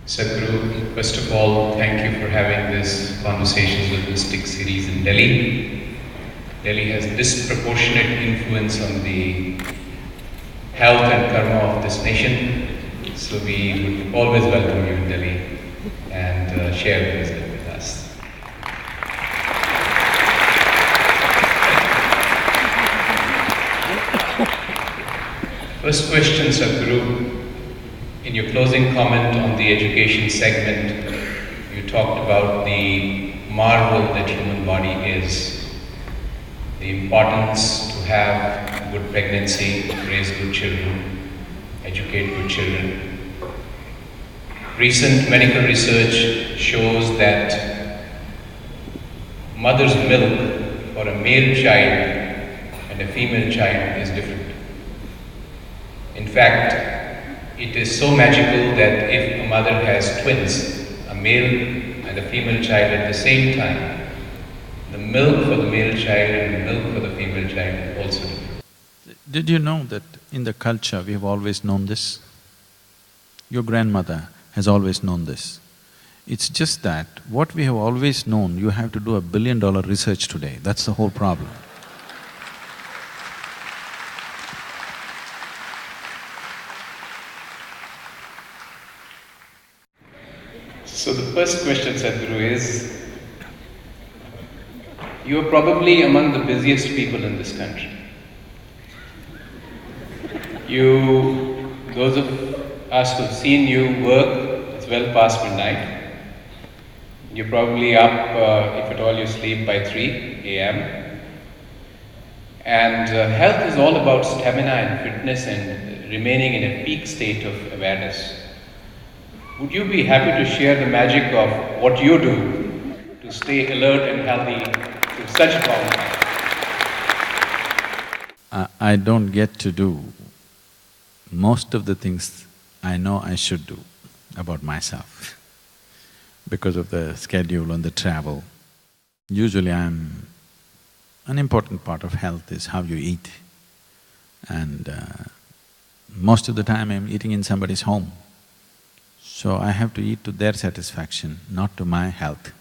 Sadhguru, first of all, thank you for having this Conversations with Mystics series in Delhi. Delhi has disproportionate influence on the health and karma of this nation, so we would always welcome you in Delhi and share the wisdom with us. First question, Sadhguru. In your closing comment on the education segment, you talked about the marvel that human body is, the importance to have good pregnancy, raise good children, educate good children. Recent medical research shows that mother's milk for a male child and a female child is different. In fact, it is so magical that if a mother has twins, a male and a female child at the same time, the milk for the male child and the milk for the female child is also different. Did you know that in the culture we have always known this? Your grandmother has always known this. It's just that what we have always known, you have to do $1 billion research today, that's the whole problem. So the first question, Sadhguru, is, you are probably among the busiest people in this country. Those of us who've seen you work, it's well past midnight. You're probably up, if at all you sleep, by 3 a.m. And health is all about stamina and fitness and remaining in a peak state of awareness. Would you be happy to share the magic of what you do to stay alert and healthy through such a long time? I don't get to do most of the things I know I should do about myself because of the schedule and the travel. Usually an important part of health is how you eat, and most of the time I'm eating in somebody's home. So I have to eat to their satisfaction, not to my health.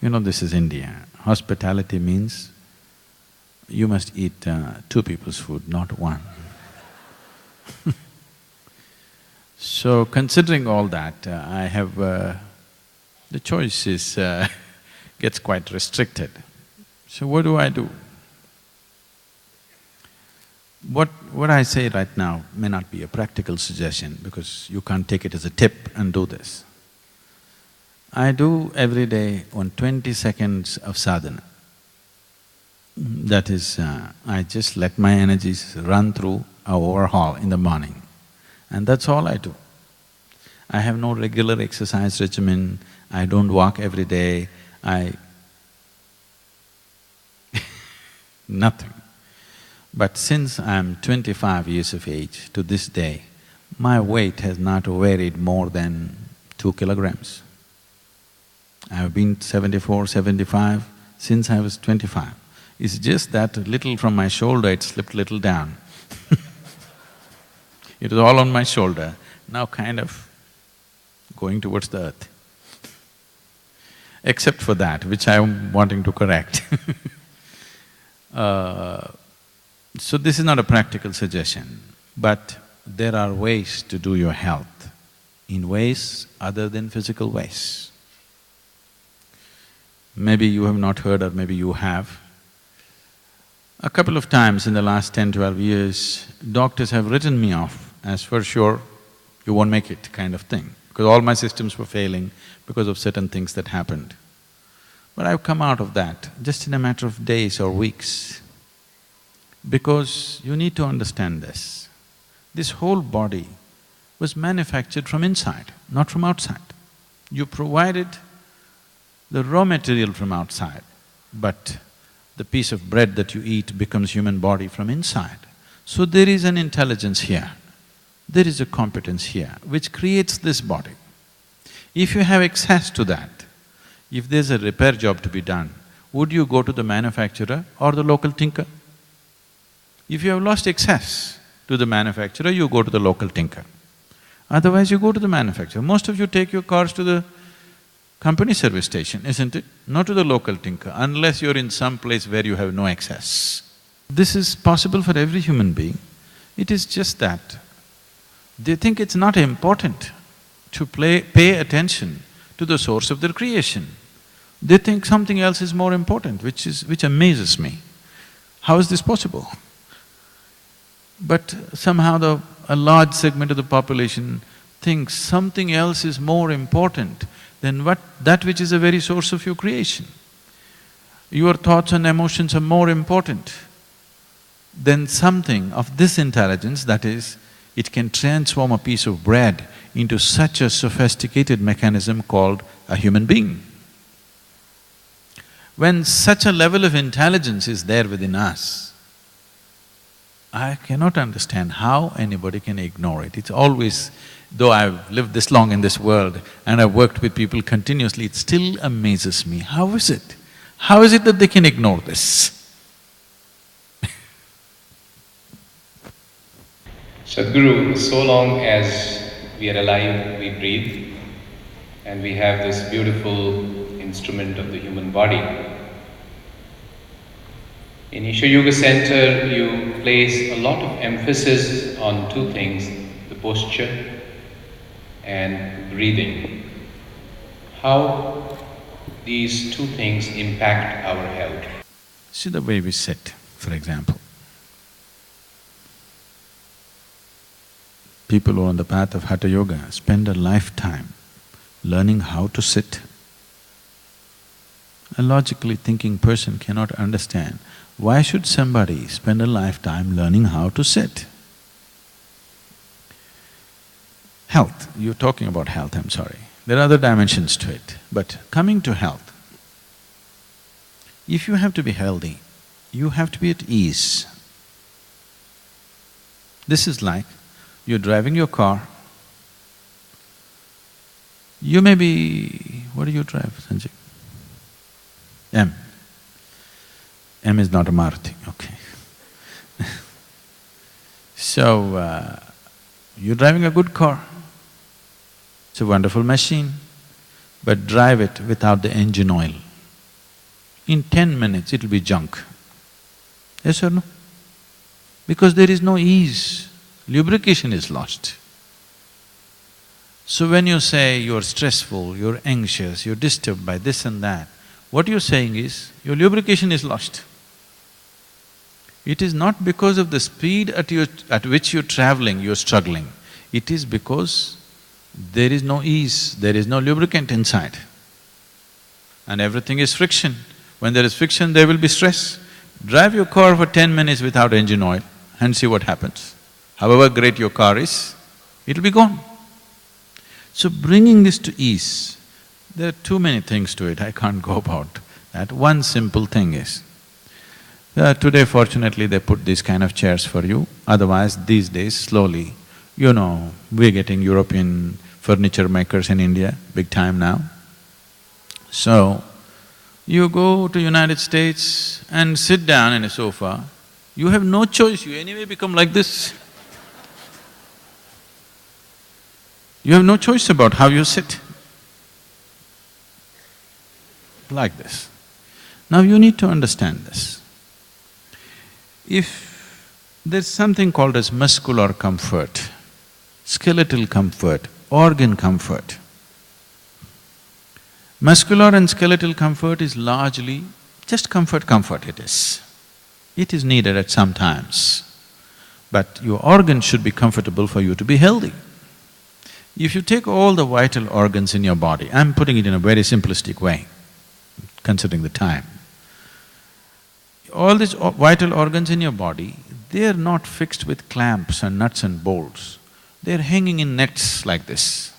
You know, this is India. Hospitality means you must eat two people's food, not one. So considering all that, I have… the choice is gets quite restricted. So what do I do? What I say right now may not be a practical suggestion because you can't take it as a tip and do this. I do every day 20 seconds of sadhana. That is, I just let my energies run through a overhaul in the morning, and that's all I do. I have no regular exercise regimen, I don't walk every day, nothing. But since I'm 25 years of age to this day, my weight has not varied more than 2 kilograms. I've been 74, 75 since I was 25. It's just that little from my shoulder, it slipped little down. It was all on my shoulder, now kind of going towards the earth. Except for that, which I'm wanting to correct. So this is not a practical suggestion, but there are ways to do your health in ways other than physical ways. Maybe you have not heard or maybe you have. A couple of times in the last 10, 12 years, doctors have written me off as for sure you won't make it kind of thing, because all my systems were failing because of certain things that happened. But I've come out of that just in a matter of days or weeks. Because you need to understand this. This whole body was manufactured from inside, not from outside. You provided the raw material from outside, but the piece of bread that you eat becomes human body from inside. So there is an intelligence here, there is a competence here which creates this body. If you have access to that, if there's a repair job to be done, would you go to the manufacturer or the local tinker? If you have lost access to the manufacturer, you go to the local tinker. Otherwise you go to the manufacturer. Most of you take your cars to the company service station, isn't it? Not to the local tinker, unless you're in some place where you have no access. This is possible for every human being. It is just that they think it's not important to pay attention to the source of their creation. They think something else is more important, which amazes me. How is this possible? But somehow a large segment of the population thinks something else is more important than that which is the very source of your creation. Your thoughts and emotions are more important than something of this intelligence, that is, it can transform a piece of bread into such a sophisticated mechanism called a human being. When such a level of intelligence is there within us, I cannot understand how anybody can ignore it. It's always… though I've lived this long in this world and I've worked with people continuously, it still amazes me. How is it? How is it that they can ignore this? Sadhguru, so long as we are alive, we breathe, and we have this beautiful instrument of the human body. In Isha Yoga Center, you place a lot of emphasis on two things, the posture and breathing. How these two things impact our health? See the way we sit, for example. People who are on the path of Hatha Yoga spend a lifetime learning how to sit. A logically thinking person cannot understand why should somebody spend a lifetime learning how to sit. Health, you're talking about health, I'm sorry. There are other dimensions to it, but coming to health, if you have to be healthy, you have to be at ease. This is like you're driving your car, you may be… what do you drive, Sanjay? M. M is not a Maruti, okay. So, you're driving a good car, it's a wonderful machine, but drive it without the engine oil. In 10 minutes it'll be junk. Yes or no? Because there is no ease, lubrication is lost. So when you say you're stressful, you're anxious, you're disturbed by this and that, what you're saying is, your lubrication is lost. It is not because of the speed at which you're traveling, you're struggling. It is because there is no ease, there is no lubricant inside. And everything is friction. When there is friction, there will be stress. Drive your car for 10 minutes without engine oil and see what happens. However great your car is, it'll be gone. So bringing this to ease, there are too many things to it, I can't go about that. One simple thing is, today fortunately they put these kind of chairs for you, otherwise these days slowly, you know, we're getting European furniture makers in India, big time now. So, you go to United States and sit down in a sofa, you have no choice, you anyway become like this. You have no choice about how you sit. Like this. Now you need to understand this. If there's something called as muscular comfort, skeletal comfort, organ comfort. Muscular and skeletal comfort is largely just comfort it is. It is needed at some times, but your organs should be comfortable for you to be healthy. If you take all the vital organs in your body, I'm putting it in a very simplistic way, considering the time. All these vital organs in your body, they're not fixed with clamps and nuts and bolts, they're hanging in nets like this.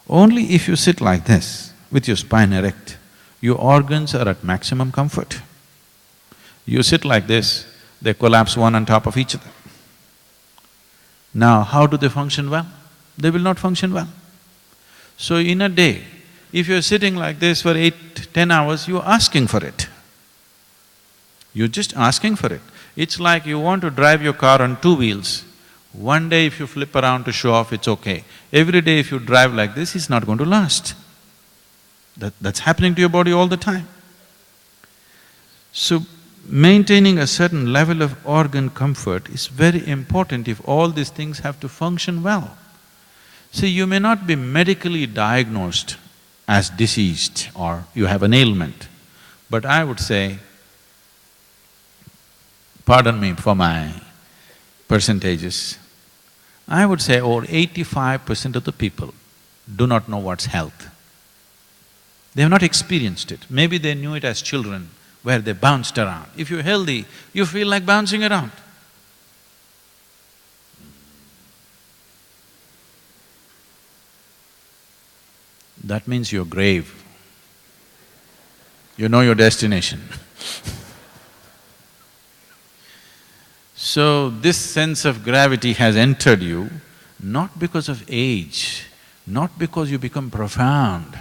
Only if you sit like this, with your spine erect, your organs are at maximum comfort. You sit like this, they collapse one on top of each other. Now, how do they function well? They will not function well. So in a day, if you're sitting like this for 8–10 hours, you're asking for it. You're just asking for it. It's like you want to drive your car on two wheels. One day if you flip around to show off, it's okay. Every day if you drive like this, it's not going to last. That's happening to your body all the time. So, maintaining a certain level of organ comfort is very important if all these things have to function well. See, you may not be medically diagnosed as diseased or you have an ailment, but I would say, pardon me for my percentages, I would say over 85% of the people do not know what's health. They have not experienced it. Maybe they knew it as children, where they bounced around. If you're healthy, you feel like bouncing around. That means you're grave. You know your destination. So, this sense of gravity has entered you not because of age, not because you become profound,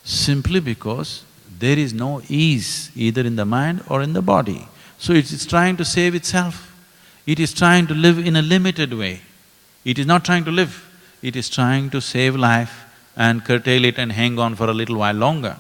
simply because there is no ease either in the mind or in the body. So it's trying to save itself. It is trying to live in a limited way. It is not trying to live, it is trying to save life and curtail it and hang on for a little while longer.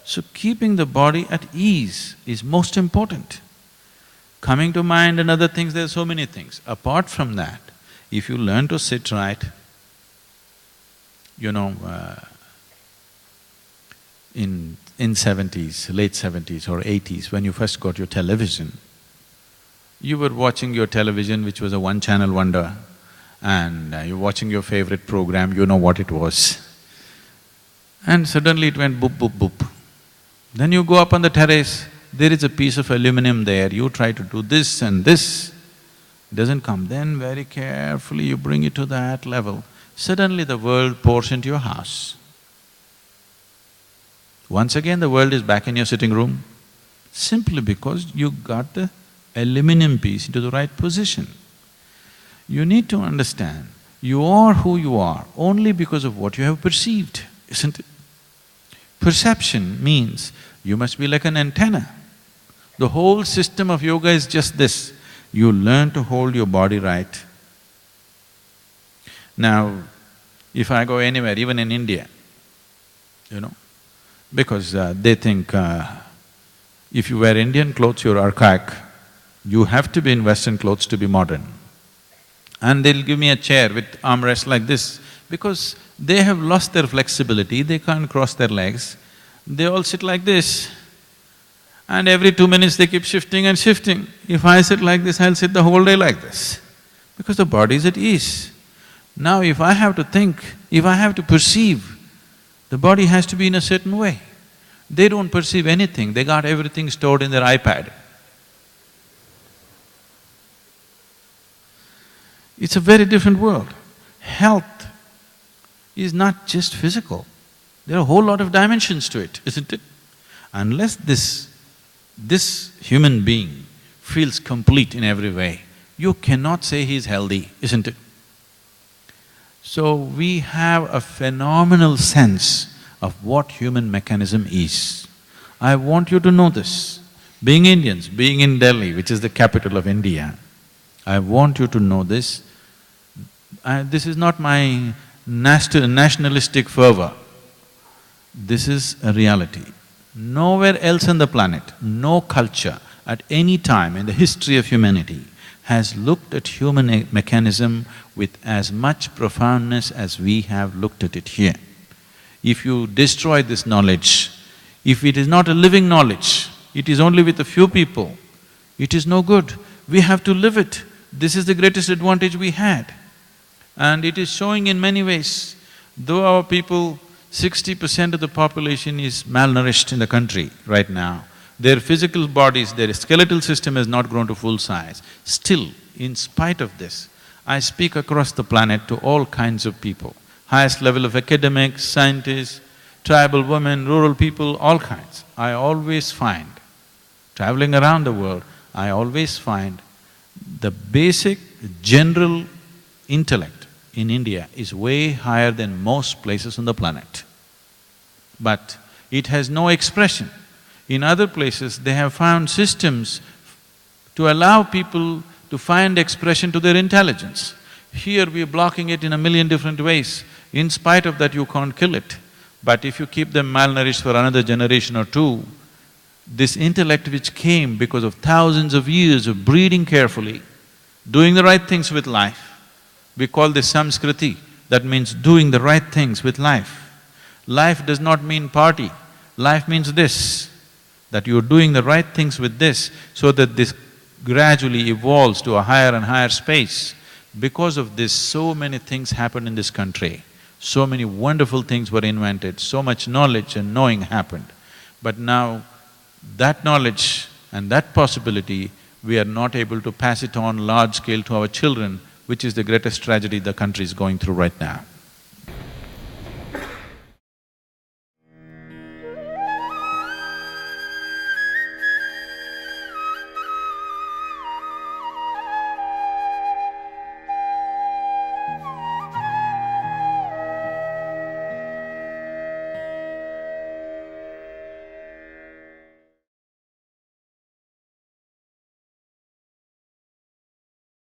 So keeping the body at ease is most important. Coming to mind and other things, there are so many things. Apart from that, if you learn to sit right, you know, in 70s, late 70s or 80s, when you first got your television, you were watching your television, which was a one-channel wonder, and you're watching your favorite program, you know what it was. And suddenly it went boop, boop, boop. Then you go up on the terrace, there is a piece of aluminum there, you try to do this and this, it doesn't come. Then very carefully you bring it to that level, suddenly the world pours into your house. Once again the world is back in your sitting room, simply because you got the aluminum piece into the right position. You need to understand, you are who you are only because of what you have perceived, isn't it? Perception means you must be like an antenna. The whole system of yoga is just this, you learn to hold your body right. Now, if I go anywhere, even in India, you know, because they think if you wear Indian clothes, you're archaic, you have to be in Western clothes to be modern. And they'll give me a chair with armrests like this, because they have lost their flexibility, they can't cross their legs, they all sit like this. And every 2 minutes they keep shifting and shifting. If I sit like this, I'll sit the whole day like this, because the body is at ease. Now if I have to think, if I have to perceive, the body has to be in a certain way. They don't perceive anything, they got everything stored in their iPad. It's a very different world. Health is not just physical, there are a whole lot of dimensions to it, isn't it? Unless this human being feels complete in every way, you cannot say he is healthy, isn't it? So we have a phenomenal sense of what human mechanism is. I want you to know this. Being Indians, being in Delhi, which is the capital of India, I want you to know this. This is not my nationalistic fervor, this is a reality. Nowhere else on the planet, no culture at any time in the history of humanity has looked at human mechanism with as much profoundness as we have looked at it here. If you destroy this knowledge, if it is not a living knowledge, it is only with a few people, it is no good. We have to live it. This is the greatest advantage we had. And it is showing in many ways. Though our people, 60% of the population is malnourished in the country right now, their physical bodies, their skeletal system has not grown to full size. Still, in spite of this, I speak across the planet to all kinds of people, highest level of academics, scientists, tribal women, rural people, all kinds. I always find, traveling around the world, I always find the basic general intellect in India is way higher than most places on the planet. But it has no expression. In other places, they have found systems to allow people to find expression to their intelligence. Here we are blocking it in a million different ways. In spite of that, you can't kill it. But if you keep them malnourished for another generation or two, this intellect which came because of thousands of years of breeding carefully, doing the right things with life, we call this samskriti, that means doing the right things with life. Life does not mean party, life means this, that you're doing the right things with this so that this gradually evolves to a higher and higher space. Because of this, so many things happened in this country, so many wonderful things were invented, so much knowledge and knowing happened. But now, that knowledge and that possibility, we are not able to pass it on large scale to our children, which is the greatest tragedy the country is going through right now.